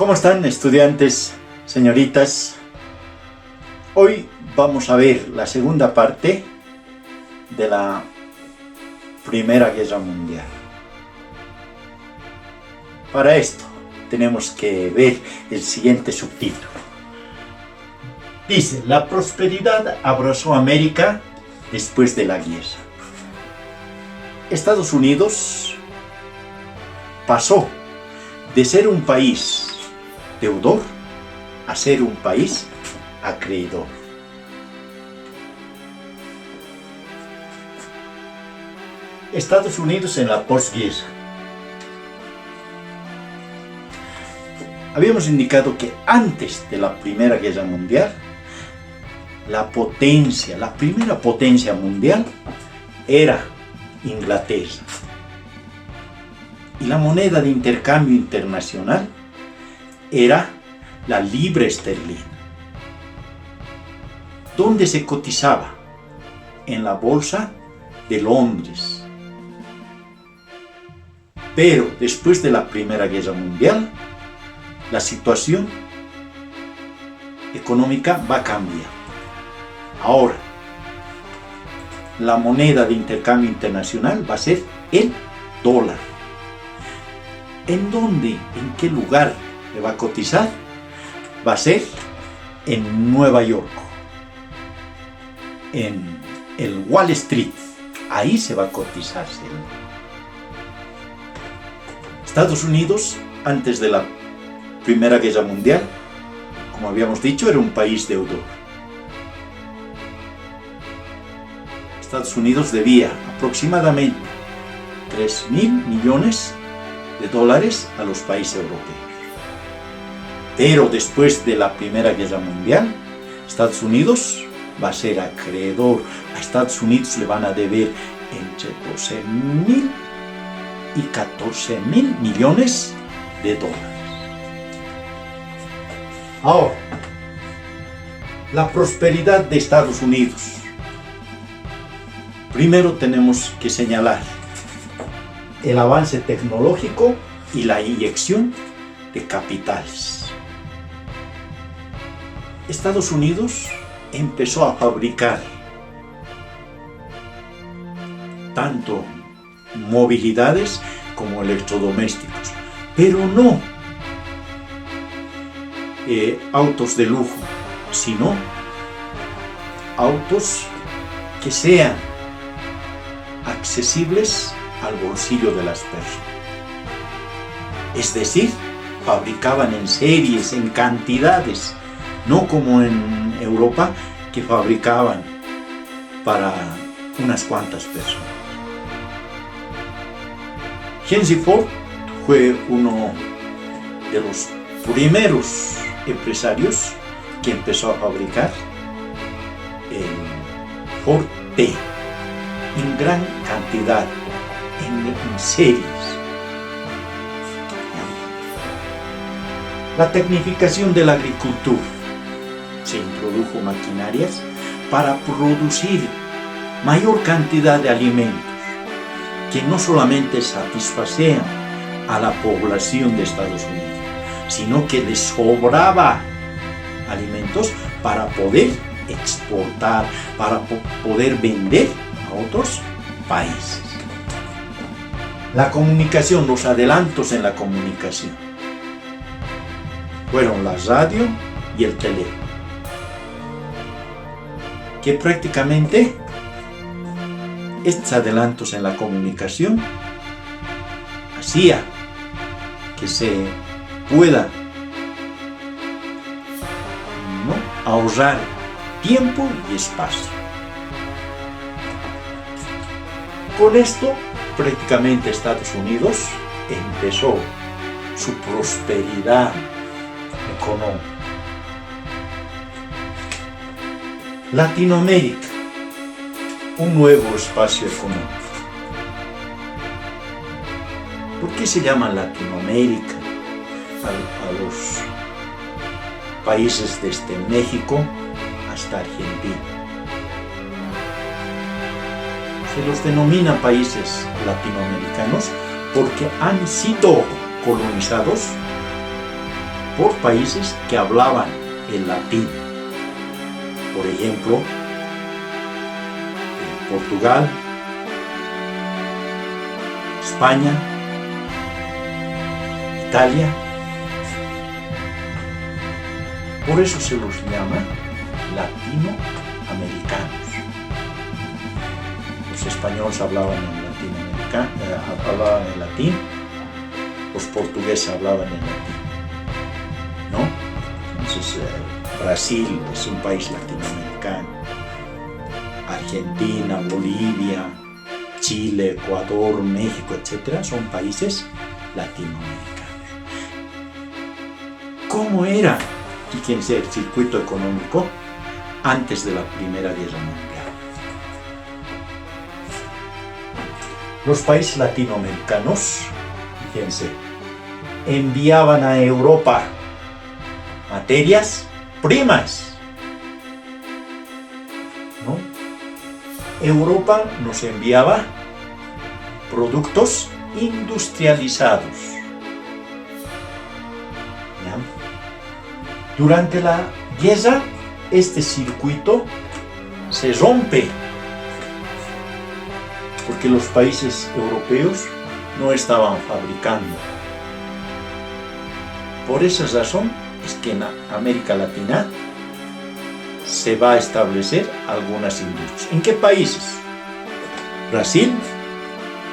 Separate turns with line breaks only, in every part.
¿Cómo están, estudiantes, señoritas? Hoy vamos a ver la segunda parte de la Primera Guerra Mundial. Para esto tenemos que ver el siguiente subtítulo. Dice: la prosperidad abrazó a América después de la guerra. Estados Unidos pasó de ser un país deudor a ser un país acreedor. Estados Unidos en la posguerra. Habíamos indicado que antes de la Primera Guerra Mundial, la primera potencia mundial era Inglaterra. Y la moneda de intercambio internacional era la libra esterlina. ¿Dónde se cotizaba? En la bolsa de Londres. Pero después de la Primera Guerra Mundial, la situación económica va a cambiar. Ahora, la moneda de intercambio internacional va a ser el dólar. ¿En dónde? ¿En qué lugar le va a cotizar? Va a ser en Nueva York, en el Wall Street. Ahí se va a cotizar. Estados Unidos, antes de la Primera Guerra Mundial, como habíamos dicho, era un país deudor. Estados Unidos debía aproximadamente 3.000 millones de dólares a los países europeos. Pero después de la Primera Guerra Mundial, Estados Unidos va a ser acreedor. A Estados Unidos le van a deber entre 12.000 y 14.000 millones de dólares. Ahora, la prosperidad de Estados Unidos. Primero tenemos que señalar el avance tecnológico y la inyección de capitales. Estados Unidos empezó a fabricar tanto movilidades como electrodomésticos, pero no autos de lujo, sino autos que sean accesibles al bolsillo de las personas. Es decir, fabricaban en series, en cantidades, no como en Europa, que fabricaban para unas cuantas personas. Henry Ford fue uno de los primeros empresarios que empezó a fabricar el Ford T en gran cantidad, en series. La tecnificación de la agricultura. Se introdujo maquinarias para producir mayor cantidad de alimentos que no solamente satisfacían a la población de Estados Unidos, sino que les sobraba alimentos para poder exportar, para poder vender a otros países. La comunicación, los adelantos en la comunicación fueron la radio y el teléfono, que prácticamente estos adelantos en la comunicación hacía que se pueda ahorrar tiempo y espacio. Con esto, prácticamente Estados Unidos empezó su prosperidad económica. Latinoamérica, un nuevo espacio económico. ¿Por qué se llama Latinoamérica a los países desde México hasta Argentina? Se los denomina países latinoamericanos porque han sido colonizados por países que hablaban el latín. Por ejemplo, Portugal, España, Italia. Por eso se los llama latinoamericanos. Los españoles hablaban en latín, los portugueses hablaban en latín, ¿no? Entonces, Brasil es un país latinoamericano, Argentina, Bolivia, Chile, Ecuador, México, etc. son países latinoamericanos. ¿Cómo era, fíjense, el circuito económico antes de la Primera Guerra Mundial? Los países latinoamericanos, fíjense, enviaban a Europa materias primas, ¿no? Europa nos enviaba productos industrializados. ¿Ya? Durante la guerra, este circuito se rompe, porque los países europeos no estaban fabricando. Por esa razón es que en América Latina se va a establecer algunas industrias. ¿En qué países? Brasil,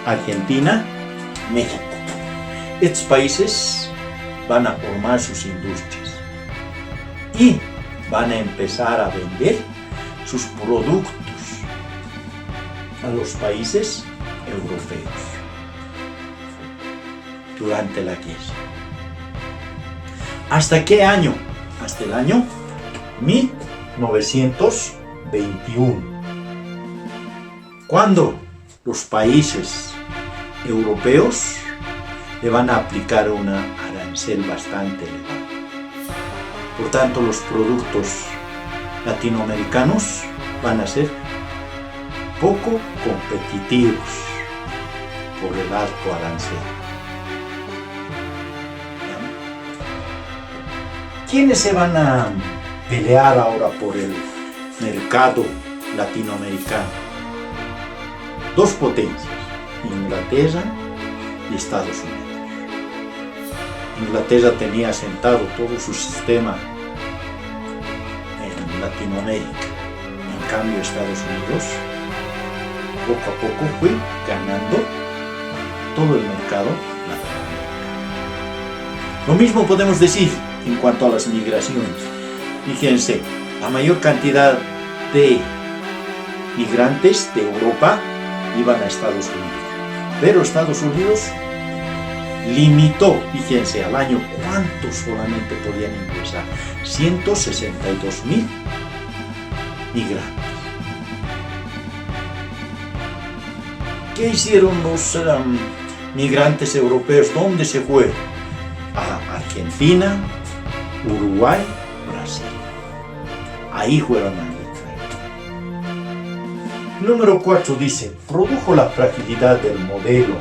Argentina, México. Estos países van a formar sus industrias y van a empezar a vender sus productos a los países europeos durante la guerra. ¿Hasta qué año? Hasta el año 1921, cuando los países europeos le van a aplicar una arancel bastante elevada. Por tanto, los productos latinoamericanos van a ser poco competitivos por el alto arancel. ¿Quiénes se van a pelear ahora por el mercado latinoamericano? Dos potencias, Inglaterra y Estados Unidos. Inglaterra tenía asentado todo su sistema en Latinoamérica. En cambio, Estados Unidos poco a poco fue ganando todo el mercado latinoamericano. Lo mismo podemos decir en cuanto a las migraciones. Fíjense, la mayor cantidad de migrantes de Europa iban a Estados Unidos, pero Estados Unidos limitó, fíjense, al año cuántos solamente podían ingresar: 162,000 migrantes. ¿Qué hicieron los migrantes europeos? ¿Dónde se fueron? A Argentina, Uruguay, Brasil. Ahí fueron a entrar. Número 4 dice: produjo la fragilidad del modelo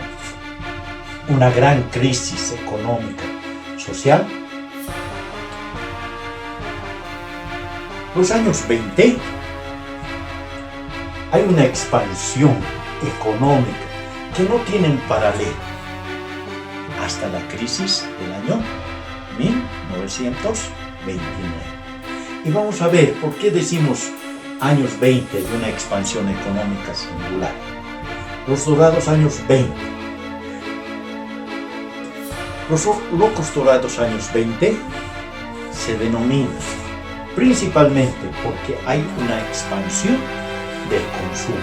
una gran crisis económica, social. Los años 20 hay una expansión económica que no tienen paralelo hasta la crisis del año 1929. Y vamos a ver por qué decimos años 20 de una expansión económica singular. Los dorados años 20. Los locos dorados años 20 se denominan principalmente porque hay una expansión del consumo.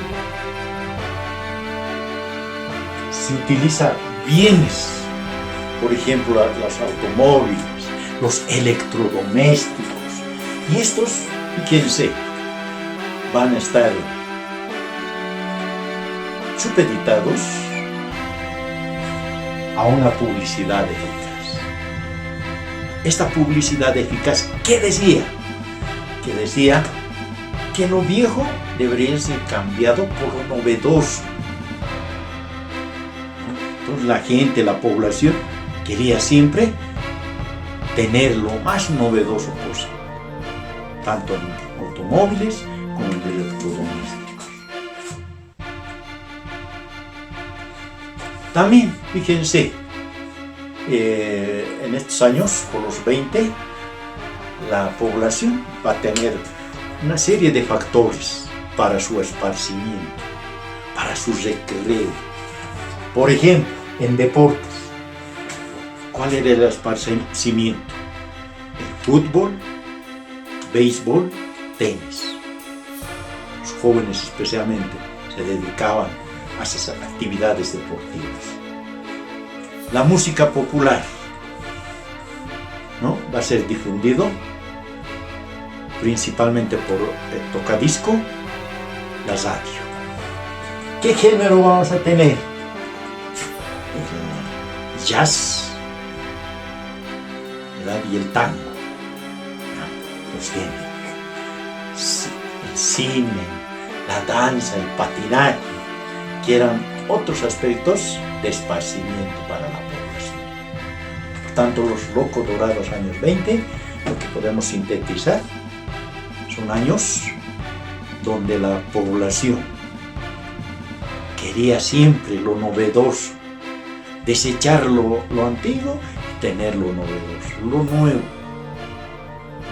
Se utilizan bienes, por ejemplo, los automóviles, los electrodomésticos, y estos, fíjense, van a estar supeditados a una publicidad eficaz. Esta publicidad eficaz, ¿qué decía? Que decía que lo viejo debería ser cambiado por lo novedoso. Entonces la gente, la población, quería siempre tener lo más novedoso posible, tanto en automóviles como en electrodomésticos. También, fíjense, en estos años, por los 20, la población va a tener una serie de factores para su esparcimiento, para su recreo. Por ejemplo, en deportes, ¿cuál era el esparcimiento? El fútbol, béisbol, tenis. Los jóvenes especialmente se dedicaban a esas actividades deportivas. La música popular, ¿no?, va a ser difundido principalmente por el tocadisco, la radio. ¿Qué género vamos a tener? El jazz, ¿verdad?, y el tango, ¿no?, los géneros. El cine, la danza, el patinaje, que eran otros aspectos de esparcimiento para la población. Por tanto, los locos dorados años 20, lo que podemos sintetizar, son años donde la población quería siempre lo novedoso, desechar lo antiguo y tener lo novedoso, lo nuevo,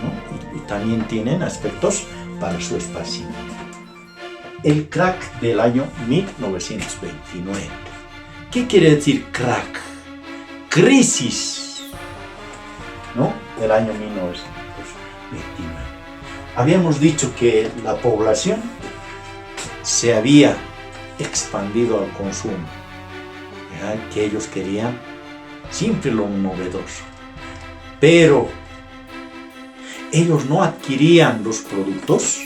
¿no? Y también tienen aspectos para su esparcimiento. El crack del año 1929. ¿Qué quiere decir crack? Crisis, ¿no?, del año 1929. Habíamos dicho que la población se había expandido al consumo, ¿verdad?, que ellos querían siempre lo novedoso, pero ellos no adquirían los productos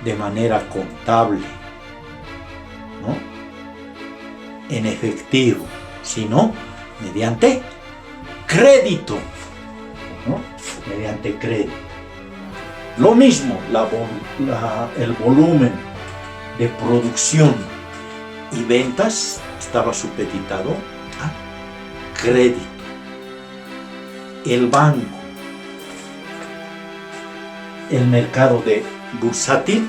de manera contable, ¿no?, en efectivo, sino mediante crédito, ¿no?, mediante crédito. Lo mismo, el volumen de producción y ventas estaba supeditado a crédito. El banco, el mercado de bursátil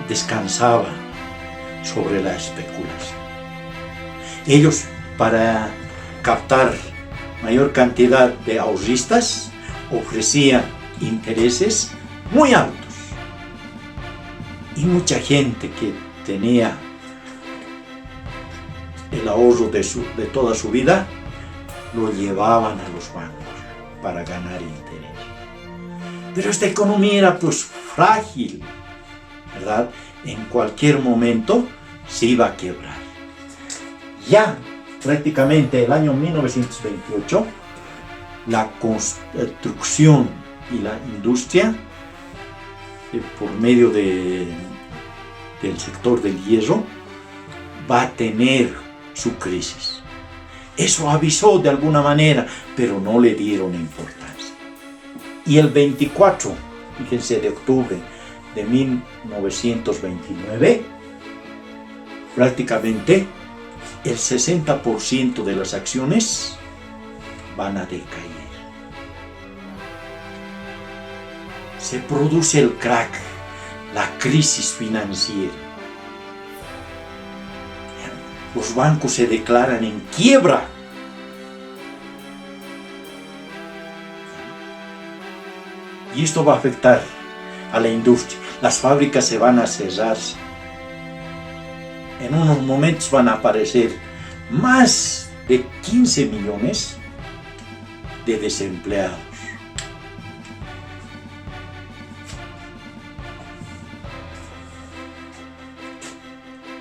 descansaba sobre la especulación. Ellos, para captar mayor cantidad de ahorristas, ofrecían intereses muy altos, y mucha gente que tenía el ahorro de toda su vida lo llevaban a los bancos para ganar interés. Pero esta economía era pues frágil, ¿verdad? En cualquier momento se iba a quebrar. Ya prácticamente el año 1928, la construcción y la industria, por medio del sector del hierro, va a tener su crisis. Eso avisó de alguna manera, pero no le dieron importancia. Y el 24, fíjense, de octubre de 1929, prácticamente el 60% de las acciones van a decaer. Se produce el crack, la crisis financiera. Los bancos se declaran en quiebra. Y esto va a afectar a la industria. Las fábricas se van a cerrar. En unos momentos van a aparecer más de 15 millones de desempleados.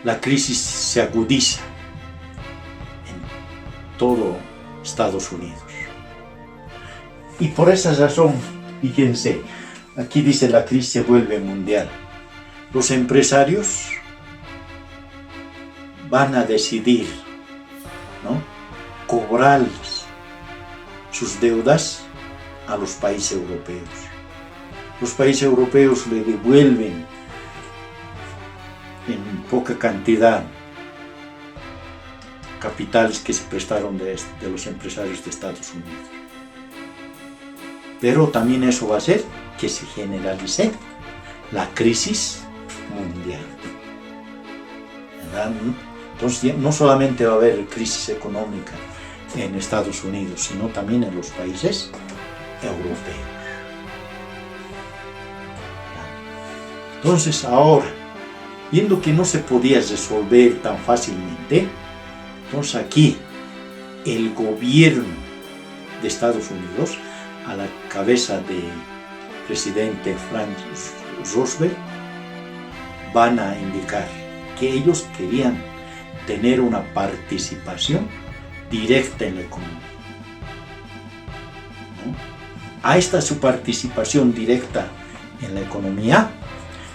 La crisis se agudiza en todo Estados Unidos. Y por esa razón, fíjense, aquí dice la crisis se vuelve mundial. Los empresarios van a decidir, ¿no?, cobrarles sus deudas a los países europeos. Los países europeos le devuelven en poca cantidad capitales que se prestaron de los empresarios de Estados Unidos. Pero también eso va a hacer que se generalice la crisis mundial, ¿verdad? Entonces no solamente va a haber crisis económica en Estados Unidos, sino también en los países europeos. Entonces ahora, viendo que no se podía resolver tan fácilmente, entonces aquí el gobierno de Estados Unidos, a la cabeza del presidente Franklin Roosevelt, van a indicar que ellos querían tener una participación directa en la economía, ¿no? A esta su participación directa en la economía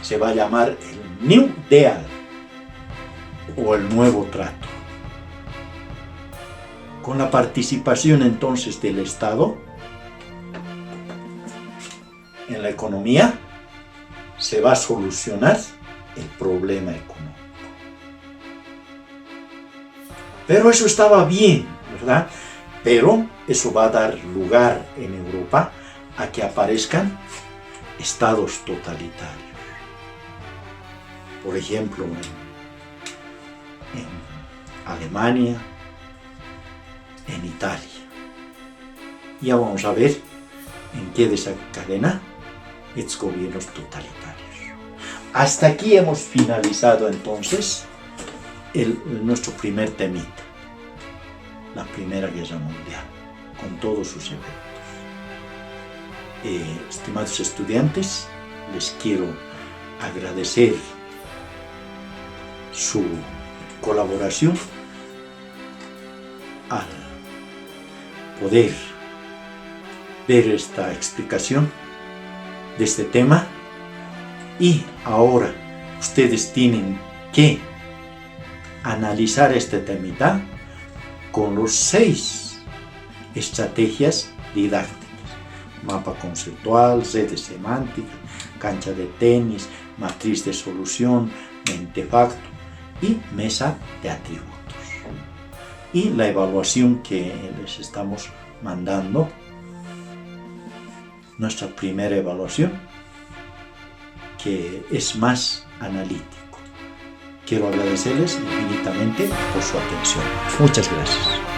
se va a llamar el New Deal o el nuevo trato. Con la participación entonces del Estado en la economía se va a solucionar el problema económico. Pero eso estaba bien, ¿verdad? Pero eso va a dar lugar en Europa a que aparezcan estados totalitarios. Por ejemplo, en Alemania, en Italia. Ya vamos a ver en qué desencadena estos gobiernos totalitarios. Hasta aquí hemos finalizado entonces nuestro primer temita, la Primera Guerra Mundial, con todos sus eventos. Estimados estudiantes, les quiero agradecer su colaboración al poder ver esta explicación de este tema, y ahora ustedes tienen que analizar este temita con los 6 estrategias didácticas: mapa conceptual, redes semánticas, cancha de tenis, matriz de solución, mentefacto y mesa de atributos. Y la evaluación que les estamos mandando, nuestra primera evaluación, que es más analítico. Quiero agradecerles infinitamente por su atención. Muchas gracias.